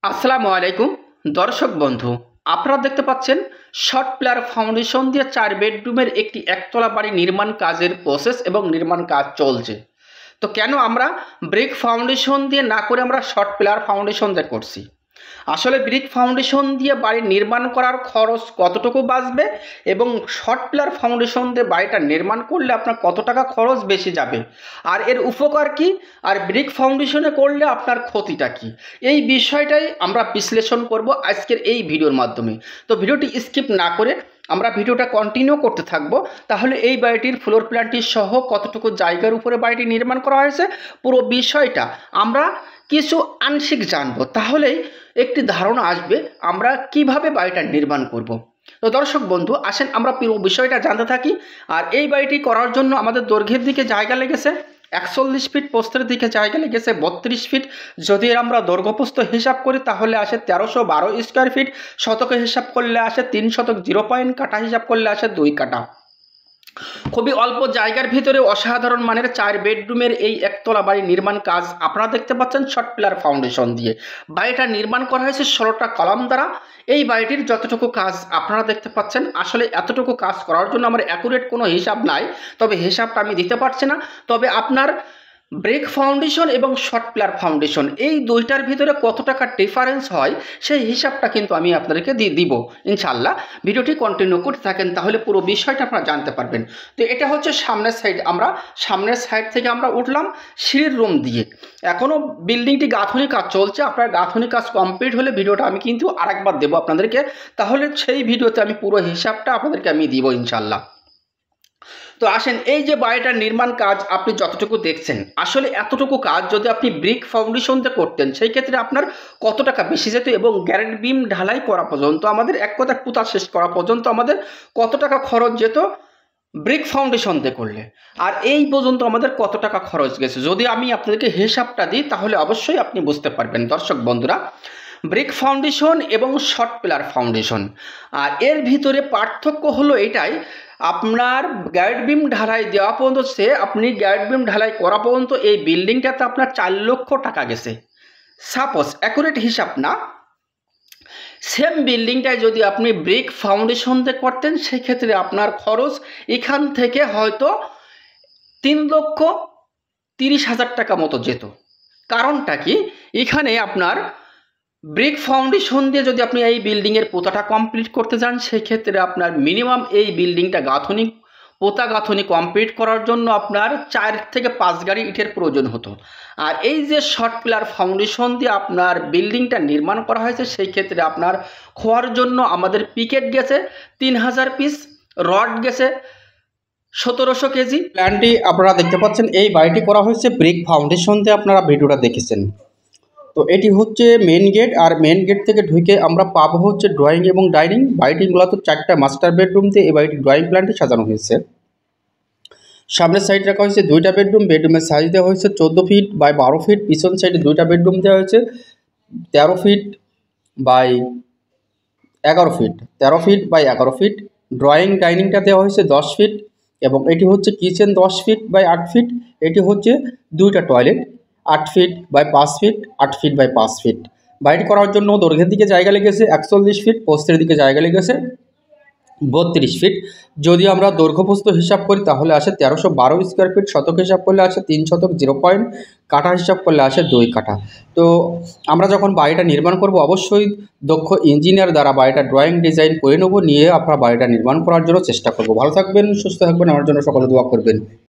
আসসালামু আলাইকুম দর্শক বন্ধু, আপনারা দেখতে পাচ্ছেন শর্ট প্লেয়ার ফাউন্ডেশন দিয়ে 4 বেডরুমের একটি একতলা বাড়ি নির্মাণ কাজের প্রসেস এবং নির্মাণ কাজ চলছে। তো কেন আমরা ব্রিক ফাউন্ডেশন দিয়ে না করে আমরা শর্ট প্লেয়ার ফাউন্ডেশন দিয়ে করছি? আসলে ব্রিক ফাউন্ডেশন দিয়ে বাড়ি নির্মাণ করার খরচ কতটুকু বাঁচবে এবং শর্ট প্লেয়ার ফাউন্ডেশন দিয়ে বাড়িটা নির্মাণ করলে আপনার কত টাকা খরচ বেশি যাবে, আর এর উপকার কি, আর ব্রিক ফাউন্ডেশনে করলে আপনার ক্ষতিটা কি, এই বিষয়টাই আমরা বিশ্লেষণ করব আজকের এই ভিডিওর মাধ্যমে। তো ভিডিওটি স্কিপ না করে আমরা ভিডিওটা কন্টিনিউ করতে থাকবো, তাহলে এই বাড়িটির ফ্লোর প্ল্যানটি সহ কতটুকু জায়গার উপরে বাড়িটি নির্মাণ করা হয়েছে পুরো বিষয়টা আমরা কিছু আংশিক জানবো, তাহলেই একটি ধারণা আসবে আমরা কিভাবে বাড়িটা নির্মাণ করব। তো দর্শক বন্ধু, আসেন আমরা পুরো বিষয়টা জানতে থাকি। আর এই বাড়িটি করার জন্য আমাদের দৈর্ঘ্যের দিকে জায়গা লেগেছে 41 ফিট, প্রস্থের দিকে জায়গা লেগেছে 32 ফিট। যদি আমরা দৈর্ঘ্যপ্রস্থ হিসাব করি তাহলে আসে 1312 স্কোয়ার ফিট। শতকে হিসাব করলে আসে 3 শতক, 0 পয়েন্ট কাঠা হিসাব করলে আসে 2 কাঠা। খুবই অল্প জায়গার ভিতরে অসাধারণ মানের 4 বেডরুমের এই একতলা বাড়ি নির্মাণ কাজ আপনারা দেখতে পাচ্ছেন শর্ট প্লেয়ার ফাউন্ডেশন দিয়ে। বাড়িটা নির্মাণ করা হয়েছে 16টা কলাম দ্বারা। এই বাড়িটির যতটুকু কাজ আপনারা দেখতে পাচ্ছেন, আসলে এতটুকু কাজ করার জন্য আমার অ্যাকুরেট কোনো হিসাব নাই, তবে হিসাবটা আমি দিতে পারছি না। তবে আপনার ব্রিক ফাউন্ডেশন এবং শর্ট প্লেয়ার ফাউন্ডেশন এই দুইটার ভিতরে কত টাকা ডিফারেন্স হয় সেই হিসাবটা কিন্তু আমি আপনাদেরকে দিব ইনশাল্লাহ। ভিডিওটি কন্টিনিউ করতে থাকেন, তাহলে পুরো বিষয়টা আপনারা জানতে পারবেন। তো এটা হচ্ছে সামনের সাইড, আমরা সামনের সাইড থেকে আমরা উঠলাম সিঁড়ির রুম দিয়ে। এখনও বিল্ডিংটি গাঁথনি কাজ চলছে, আপনার গাঁথনি কাজ কমপ্লিট হলে ভিডিওটা আমি কিন্তু আরেকবার দেবো আপনাদেরকে, তাহলে সেই ভিডিওতে আমি পুরো হিসাবটা আপনাদেরকে আমি দিব ইনশাল্লাহ। তো আসেন, এই যে বাড়িটার নির্মাণ কাজ আপনি যতটুকু দেখছেন, আসলে এতটুকু কাজ যদি আপনি ব্রিক ফাউন্ডেশনতে করতেন সেই ক্ষেত্রে আপনার কত টাকা বেশি যেত এবং গ্যারেন্ট বিম ঢালাই করা পর্যন্ত আমাদের এক কথা পুঁতা শেষ করা পর্যন্ত আমাদের কত টাকা খরচ যেত ব্রিক ফাউন্ডেশনতে করলে, আর এই পর্যন্ত আমাদের কত টাকা খরচ গেছে যদি আমি আপনাদেরকে হিসাবটা দিই তাহলে অবশ্যই আপনি বুঝতে পারবেন দর্শক বন্ধুরা। ব্রিক ফাউন্ডেশন এবং শর্ট প্লেয়ার ফাউন্ডেশন, আর এর ভিতরে পার্থক্য হলো এটাই, আপনার গাইড বিম ঢালাই দেওয়া পর্যন্ত আপনি গাইড বিম ঢালাই করা পর্যন্ত এই বিল্ডিংটাতে আপনার 4 লক্ষ টাকা গেছে। সাপোজ অ্যাকুরেট হিসাব না, সেম বিল্ডিংটায় যদি আপনি ব্রিক ফাউন্ডেশন দিয়ে করতেন সেক্ষেত্রে আপনার খরচ এখান থেকে হয়তো 3,30,000 টাকা মতো যেত। কারণটা কি, এখানে আপনার ব্রিক ফাউন্ডেশন দিয়ে যদি আপনি এই বিল্ডিংয়ের পোতাটা কমপ্লিট করতে যান সেক্ষেত্রে আপনার মিনিমাম এই বিল্ডিংটা পোতা গাঁথনি কমপ্লিট করার জন্য আপনার 4 থেকে 5 গাড়ি ইটের প্রয়োজন হতো। আর এই যে শর্ট প্লেয়ার ফাউন্ডেশন দিয়ে আপনার বিল্ডিংটা নির্মাণ করা হয়েছে সেই ক্ষেত্রে আপনার খোয়ার জন্য আমাদের পিকেট গেছে 3000 পিস, রড গেছে 1700 কেজি। প্ল্যানটি আপনারা দেখতে পাচ্ছেন, এই বাড়িটি করা হয়েছে ব্রিক ফাউন্ডেশন দিয়ে, আপনারা ভিডিওটা দেখেছেন। তো এটি হচ্ছে মেন গেট, আর মেন গেট থেকে ঢুকে আমরা পাবো হচ্ছে ড্রয়িং এবং ডাইনিং। বাড়িটি মূলত 4টা মাস্টার বেডরুম দিয়ে এই বাড়িটির ড্রয়িং প্ল্যানটি সাজানো হয়েছে। সামনের সাইড রাখা হয়েছে 2টা বেডরুম, বেডরুমের সাইজ দেওয়া হয়েছে 14 ফিট বাই 12 ফিট। পিছন সাইডে 2টা বেডরুম দেওয়া হয়েছে 13 feet by 11 feet, 13 feet by 11 feet. Drawing ডাইনিংটা দেওয়া হয়েছে 10 ফিট, এবং এটি হচ্ছে কিচেন 10 ফিট বাই 8 ফিট। এটি হচ্ছে 2টা toilet 8 feet by 5 feet, 8 feet by 5 feet. বাড়িটি করার জন্য দৈর্ঘ্যের দিকে জায়গা লেগেছে 41 ফিট, প্রস্থের দিকে জায়গা লেগেছে 32 ফিট। যদি আমরা দৈর্ঘ্যপ্রস্থ হিসাব করি তাহলে আসে 1312 স্কোয়ার ফিট। শতক হিসাব করলে আসে 3 শতক, 0 পয়েন্ট কাঠা হিসাব করলে আসে 2 কাঠা। তো আমরা যখন বাড়িটা নির্মাণ করব অবশ্যই দক্ষ ইঞ্জিনিয়ার দ্বারা বাড়িটা ড্রয়িং ডিজাইন করে নেব, নিয়ে আপনারা বাড়িটা নির্মাণ করার জন্য চেষ্টা করব। ভালো থাকবেন, সুস্থ থাকবেন, আমার জন্য সকলে দোয়া করবেন।